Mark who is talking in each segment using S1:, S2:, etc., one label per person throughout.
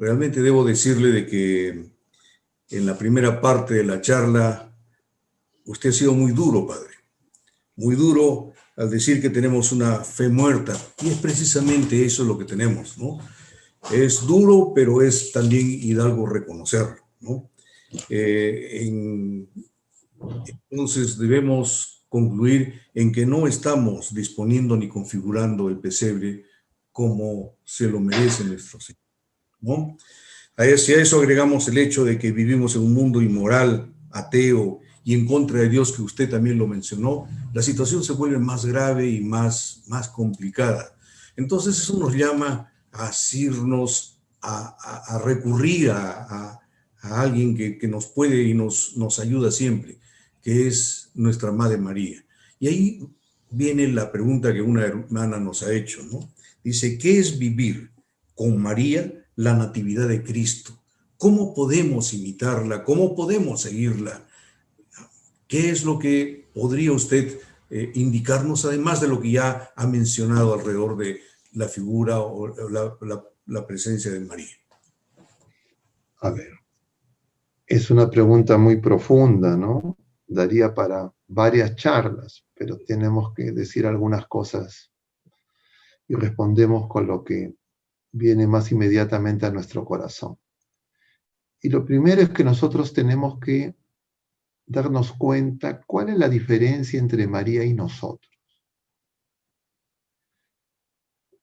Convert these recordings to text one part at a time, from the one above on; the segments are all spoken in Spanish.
S1: Realmente debo decirle de que en la primera parte de la charla usted ha sido muy duro, padre. Muy duro al decir que tenemos una fe muerta. Y es precisamente eso lo que tenemos, ¿no? Es duro, pero es también hidalgo reconocerlo, ¿no? Entonces debemos concluir en que no estamos disponiendo ni configurando el pesebre como se lo merece nuestro Señor, ¿no? Si a eso agregamos el hecho de que vivimos en un mundo inmoral, ateo y en contra de Dios, que usted también lo mencionó, la situación se vuelve más grave y más complicada. Entonces eso nos llama a asirnos, a recurrir a alguien que nos puede y nos ayuda siempre, que es nuestra Madre María. Y ahí viene la pregunta que una hermana nos ha hecho, ¿no? Dice, ¿qué es vivir con María la natividad de Cristo? ¿Cómo podemos imitarla? ¿Cómo podemos seguirla? ¿Qué es lo que podría usted indicarnos, además de lo que ya ha mencionado alrededor de la figura o la presencia de María?
S2: A ver, es una pregunta muy profunda, ¿no? Daría para varias charlas, pero tenemos que decir algunas cosas y respondemos con lo que viene más inmediatamente a nuestro corazón. Y lo primero es que nosotros tenemos que darnos cuenta cuál es la diferencia entre María y nosotros.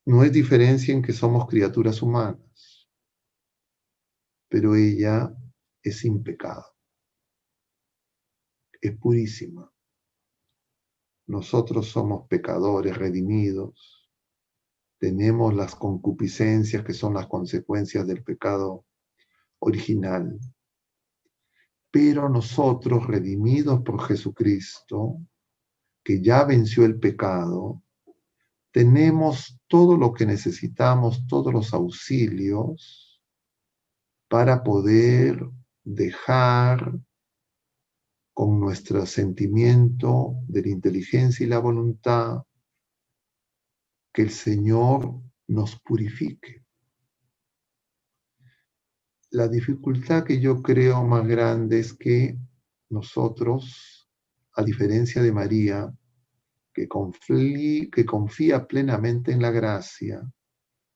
S2: No es diferencia en que somos criaturas humanas, pero ella es sin pecado, es purísima. Nosotros somos pecadores redimidos, tenemos las concupiscencias que son las consecuencias del pecado original, pero nosotros, redimidos por Jesucristo, que ya venció el pecado, tenemos todo lo que necesitamos, todos los auxilios para poder dejar con nuestro sentimiento de la inteligencia y la voluntad que el Señor nos purifique. La dificultad que yo creo más grande es que nosotros, a diferencia de María, que confía plenamente en la gracia,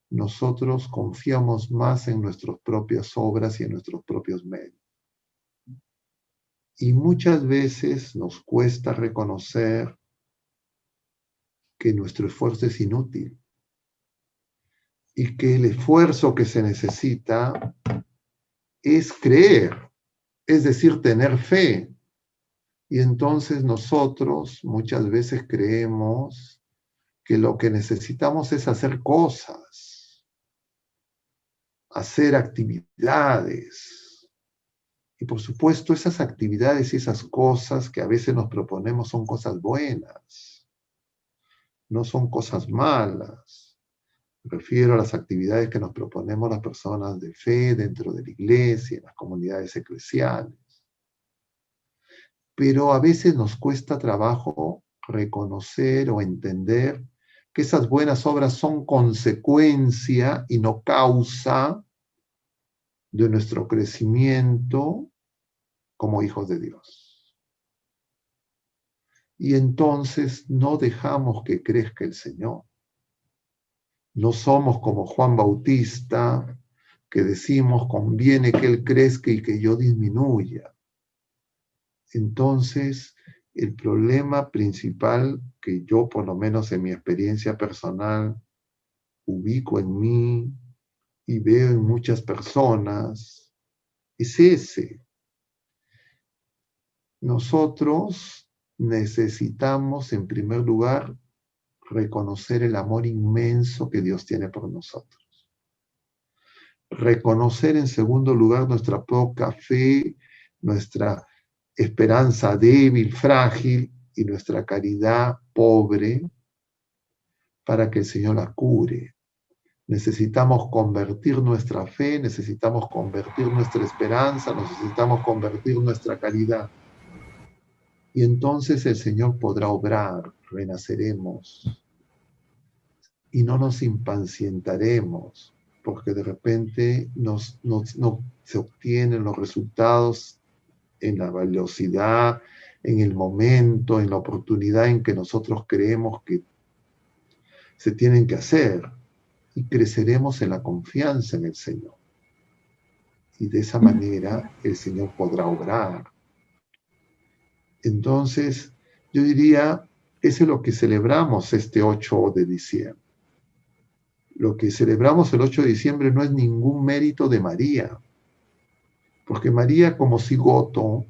S2: nosotros confiamos más en nuestras propias obras y en nuestros propios medios. Y muchas veces nos cuesta reconocer que nuestro esfuerzo es inútil y que el esfuerzo que se necesita es creer, es decir, tener fe. Y entonces nosotros muchas veces creemos que lo que necesitamos es hacer cosas, hacer actividades. Y por supuesto, esas actividades y esas cosas que a veces nos proponemos son cosas buenas, no son cosas malas. Me refiero a las actividades que nos proponemos las personas de fe dentro de la iglesia, en las comunidades eclesiales. Pero a veces nos cuesta trabajo reconocer o entender que esas buenas obras son consecuencia y no causa de nuestro crecimiento como hijos de Dios. Y entonces no dejamos que crezca el Señor. No somos como Juan Bautista, que decimos conviene que Él crezca y que yo disminuya. Entonces, el problema principal que yo, por lo menos en mi experiencia personal, ubico en mí y veo en muchas personas, es ese. Nosotros necesitamos, en primer lugar, reconocer el amor inmenso que Dios tiene por nosotros. Reconocer, en segundo lugar, nuestra poca fe, nuestra esperanza débil, frágil y nuestra caridad pobre para que el Señor la cure. Necesitamos convertir nuestra fe, necesitamos convertir nuestra esperanza, necesitamos convertir nuestra caridad. Y entonces el Señor podrá obrar, renaceremos y no nos impacientaremos porque de repente no se obtienen los resultados en la velocidad, en el momento, en la oportunidad en que nosotros creemos que se tienen que hacer, y creceremos en la confianza en el Señor. Y de esa manera el Señor podrá obrar. Entonces, yo diría, eso es lo que celebramos este 8 de diciembre. Lo que celebramos el 8 de diciembre no es ningún mérito de María, porque María como cigoto,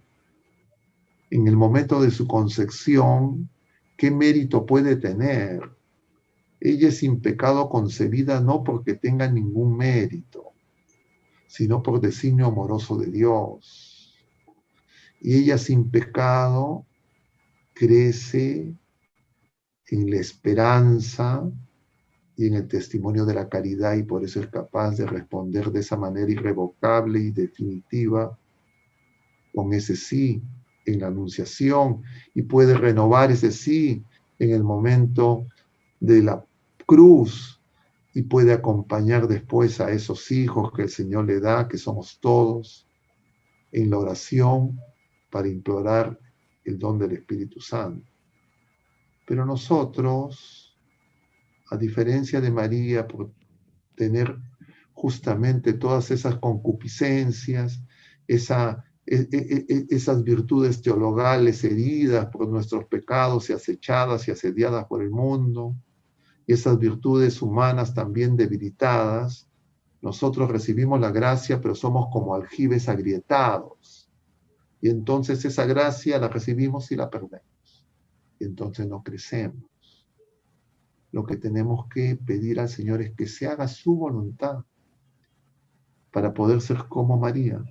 S2: en el momento de su concepción, ¿qué mérito puede tener? Ella es sin pecado concebida no porque tenga ningún mérito, sino por designio amoroso de Dios. Y ella sin pecado crece en la esperanza y en el testimonio de la caridad, y por eso es capaz de responder de esa manera irrevocable y definitiva con ese sí en la anunciación, y puede renovar ese sí en el momento de la cruz, y puede acompañar después a esos hijos que el Señor le da, que somos todos, en la oración para implorar el don del Espíritu Santo. Pero nosotros, a diferencia de María, por tener justamente todas esas concupiscencias, esas virtudes teologales heridas por nuestros pecados y acechadas y asediadas por el mundo, y esas virtudes humanas también debilitadas, nosotros recibimos la gracia, pero somos como aljibes agrietados. Y entonces esa gracia la recibimos y la perdemos. Y entonces no crecemos. Lo que tenemos que pedir al Señor es que se haga su voluntad para poder ser como María,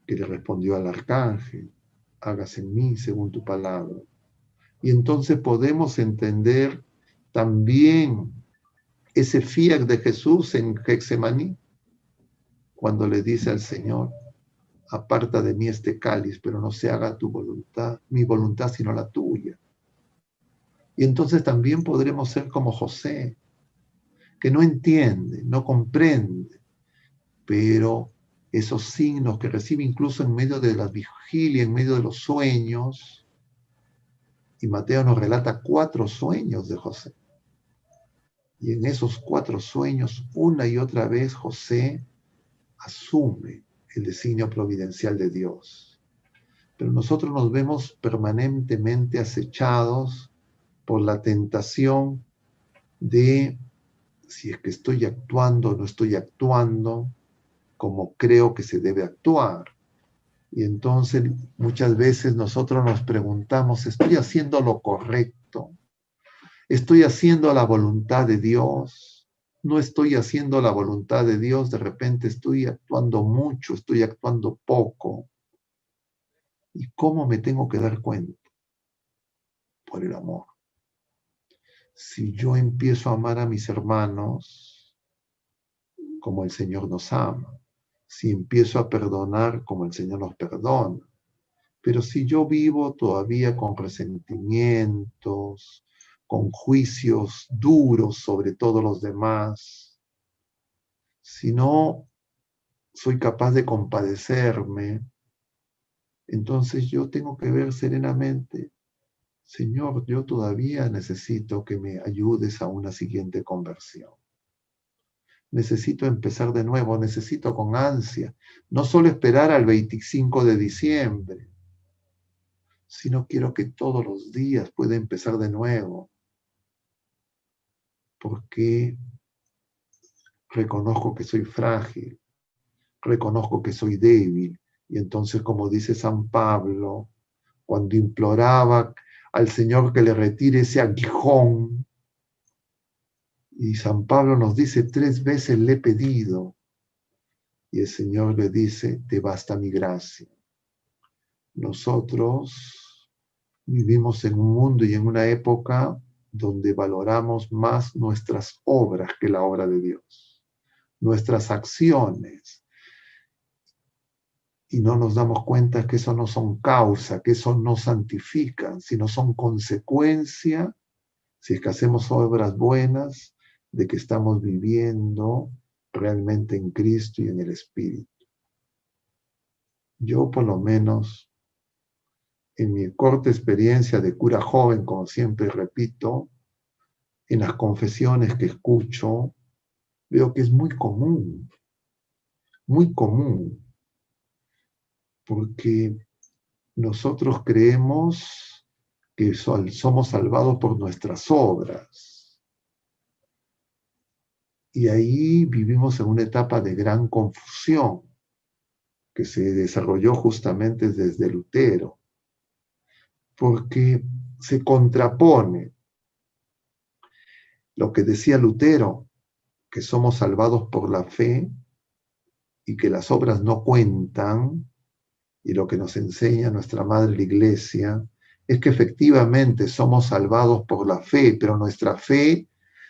S2: que le respondió al arcángel, hágase en mí según tu palabra. Y entonces podemos entender también ese fiat de Jesús en Getsemaní, cuando le dice al Señor, aparta de mí este cáliz, pero no se haga tu voluntad, mi voluntad, sino la tuya. Y entonces también podremos ser como José, que no entiende, no comprende, pero esos signos que recibe incluso en medio de la vigilia, en medio de los sueños, y Mateo nos relata 4 sueños de José. Y en esos 4 sueños, una y otra vez, José asume el designio providencial de Dios. Pero nosotros nos vemos permanentemente acechados por la tentación de si es que estoy actuando o no estoy actuando como creo que se debe actuar. Y entonces muchas veces nosotros nos preguntamos, ¿estoy haciendo lo correcto? ¿Estoy haciendo la voluntad de Dios? ¿No estoy haciendo la voluntad de Dios? De repente estoy actuando mucho, estoy actuando poco. ¿Y cómo me tengo que dar cuenta? Por el amor. Si yo empiezo a amar a mis hermanos como el Señor nos ama, si empiezo a perdonar como el Señor nos perdona, pero si yo vivo todavía con resentimientos, con juicios duros sobre todos los demás, si no soy capaz de compadecerme, entonces yo tengo que ver serenamente, Señor, yo todavía necesito que me ayudes a una siguiente conversión. Necesito empezar de nuevo, necesito con ansia, no solo esperar al 25 de diciembre, sino quiero que todos los días pueda empezar de nuevo, porque reconozco que soy frágil, reconozco que soy débil, y entonces, como dice San Pablo, cuando imploraba al Señor que le retire ese aguijón, y San Pablo nos dice 3 veces le he pedido, y el Señor le dice, te basta mi gracia. Nosotros vivimos en un mundo y en una época donde valoramos más nuestras obras que la obra de Dios, nuestras acciones, y no nos damos cuenta que eso no son causa, que eso no santifica, sino son consecuencia, si es que hacemos obras buenas, de que estamos viviendo realmente en Cristo y en el Espíritu. Yo, por lo menos, en mi corta experiencia de cura joven, como siempre repito, en las confesiones que escucho, veo que es muy común, porque nosotros creemos que somos salvados por nuestras obras. Y ahí vivimos en una etapa de gran confusión que se desarrolló justamente desde Lutero, porque se contrapone lo que decía Lutero, que somos salvados por la fe y que las obras no cuentan, y lo que nos enseña nuestra Madre la Iglesia, es que efectivamente somos salvados por la fe, pero nuestra fe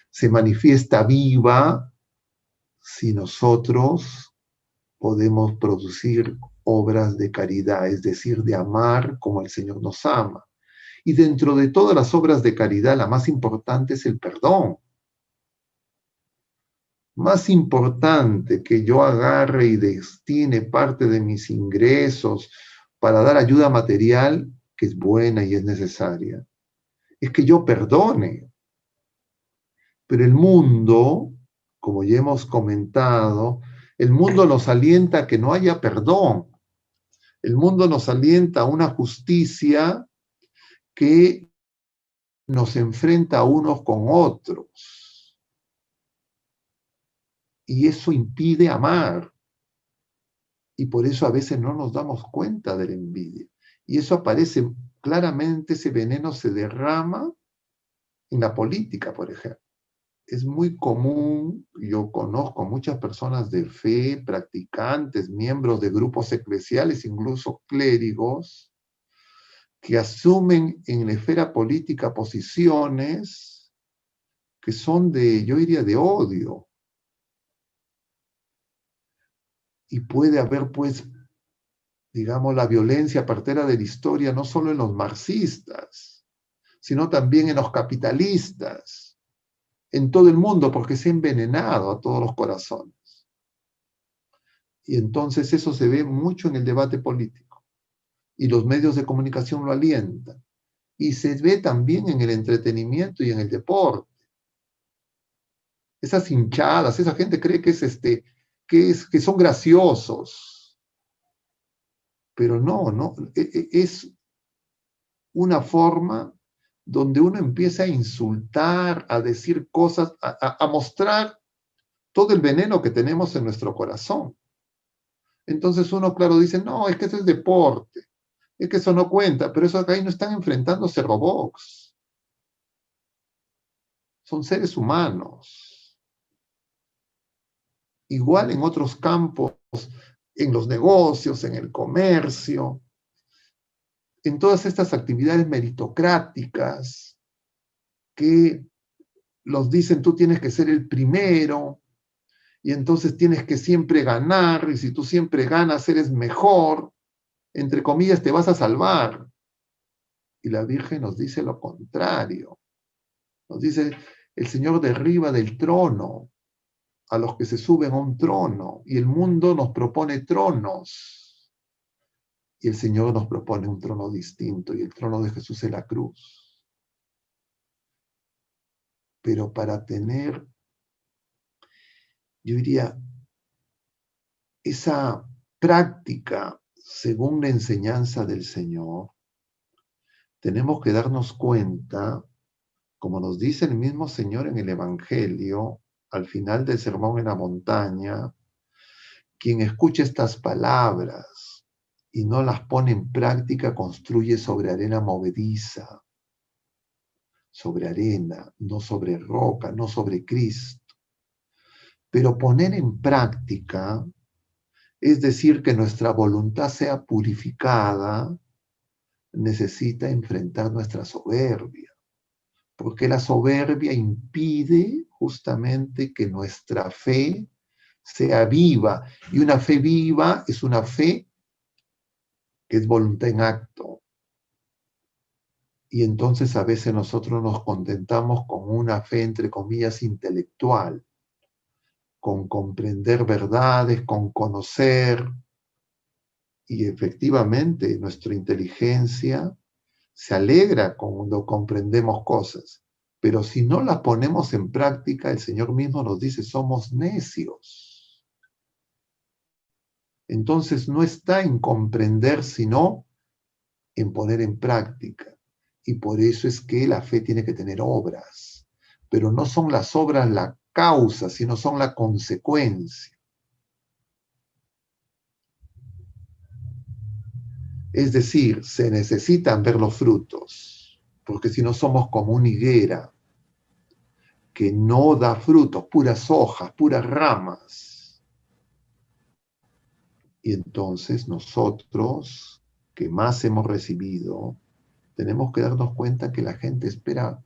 S2: se manifiesta viva si nosotros podemos producir obras de caridad, es decir, de amar como el Señor nos ama. Y dentro de todas las obras de caridad, la más importante es el perdón. Más importante que yo agarre y destine parte de mis ingresos para dar ayuda material, que es buena y es necesaria, es que yo perdone. Pero el mundo, como ya hemos comentado, el mundo nos alienta a que no haya perdón. El mundo nos alienta a una justicia que nos enfrenta unos con otros. Y eso impide amar. Y por eso a veces no nos damos cuenta de la envidia. Y eso aparece claramente, ese veneno se derrama en la política, por ejemplo. Es muy común, yo conozco muchas personas de fe, practicantes, miembros de grupos eclesiales, incluso clérigos, que asumen en la esfera política posiciones que son de, yo diría, de odio. Y puede haber, pues, digamos, la violencia partera de la historia, no solo en los marxistas, sino también en los capitalistas, en todo el mundo, porque se ha envenenado a todos los corazones. Y entonces eso se ve mucho en el debate político. Y los medios de comunicación lo alientan. Y se ve también en el entretenimiento y en el deporte. Esas hinchadas, esa gente cree que son graciosos. Pero no, es una forma donde uno empieza a insultar, a decir cosas, a mostrar todo el veneno que tenemos en nuestro corazón. Entonces uno, claro, dice, no, es que eso es deporte, es que eso no cuenta, pero eso acá ahí no están enfrentándose robots. Son seres humanos. Igual en otros campos, en los negocios, en el comercio, en todas estas actividades meritocráticas que los dicen tú tienes que ser el primero y entonces tienes que siempre ganar y si tú siempre ganas eres mejor, entre comillas te vas a salvar. Y la Virgen nos dice lo contrario. Nos dice, el Señor derriba del trono a los que se suben a un trono y el mundo nos propone tronos. Y el Señor nos propone un trono distinto y el trono de Jesús es la cruz. Pero para tener, yo diría, esa práctica según la enseñanza del Señor, tenemos que darnos cuenta, como nos dice el mismo Señor en el Evangelio, al final del Sermón en la Montaña, quien escucha estas palabras y no las pone en práctica construye sobre arena movediza, sobre arena, no sobre roca, no sobre Cristo. Pero poner en práctica es decir que nuestra voluntad sea purificada, necesita enfrentar nuestra soberbia, porque la soberbia impide justamente que nuestra fe sea viva, y una fe viva es una fe que es voluntad en acto. Y entonces a veces nosotros nos contentamos con una fe, entre comillas, intelectual, con comprender verdades, con conocer, y efectivamente nuestra inteligencia se alegra cuando comprendemos cosas, pero si no las ponemos en práctica, el Señor mismo nos dice, somos necios. Entonces no está en comprender, sino en poner en práctica. Y por eso es que la fe tiene que tener obras, pero no son las obras la causa, sino son la consecuencia. Es decir, se necesitan ver los frutos, porque si no somos como una higuera que no da frutos, puras hojas, puras ramas. Y entonces nosotros, que más hemos recibido, tenemos que darnos cuenta que la gente espera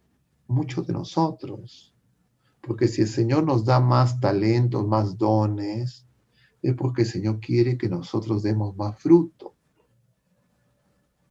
S2: mucho de nosotros. Porque si el Señor nos da más talentos, más dones, es porque el Señor quiere que nosotros demos más frutos.